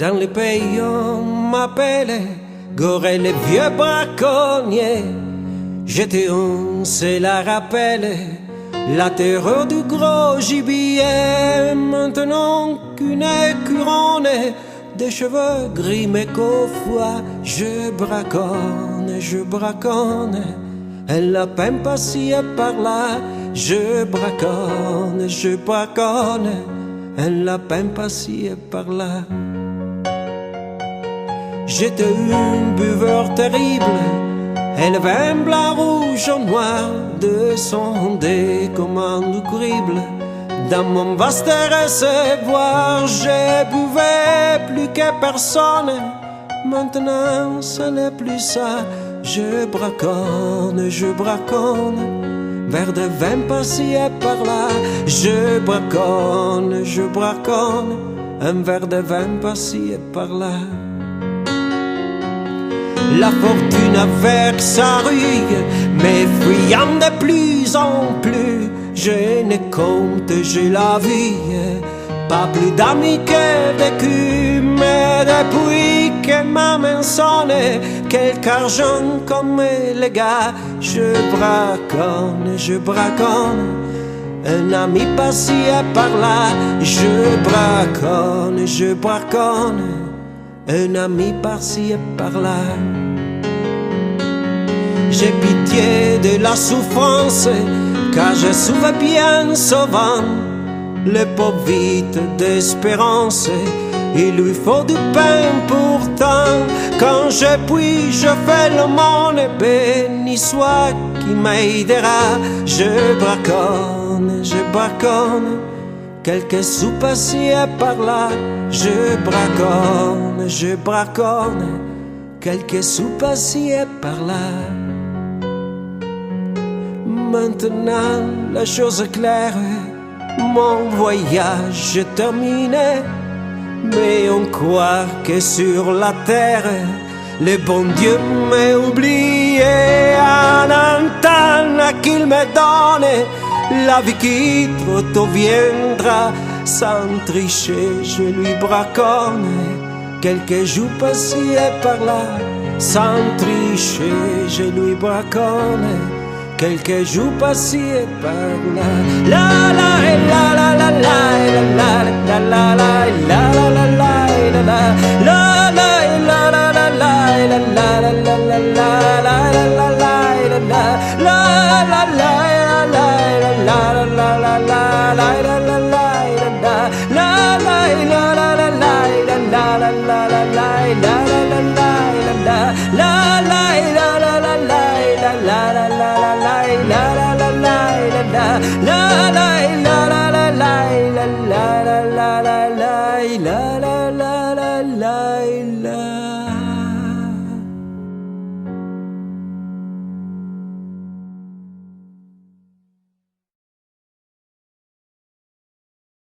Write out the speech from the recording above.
Dans les pays on m'appelait Gorée les vieux braconniers. J'étais on se la rappelle, la terreur du gros gibier. Maintenant qu'une couronne des cheveux gris mais qu'au foie je braconne. Elle a peine passé par là, je braconne. Elle a peine passé par là. J'étais un buveur terrible, et le vin blanc, rouge ou noir descendait comme un crible. Dans mon vaste réservoir, je buvais plus que personne. Maintenant, ce n'est plus ça. Je braconne. Verre de vin passé par là. Je braconne. Un verre de vin passé par là. La fortune avec sa ruille, m'effrayant de plus en plus. Je ne compte, j'ai la vie, pas plus d'amis que vécu. Mais depuis que ma main sonne, quelque argent comme les gars, je braconne. Un ami passé par là, je braconne. Un ami par-ci et par-là. J'ai pitié de la souffrance, car je souffre bien souvent. Le pauvre vide d'espérance, il lui faut du pain pourtant. Quand je puis, je fais le monde, béni soit qui m'aidera. Je braconne. Quelques sous passés par là, je braconne. Quelques sous passés par là. Maintenant, la chose est claire, mon voyage est terminé. Mais on croit que sur la terre, le bon Dieu m'a oublié. En un temps qu'il me donne, la vie qui trop tôt viendra. Sans tricher, je lui braconne. Quelques jours passés par là. Sans tricher, je lui braconne. Quelques jours passés par là. La la la la la la la la la la la la la la la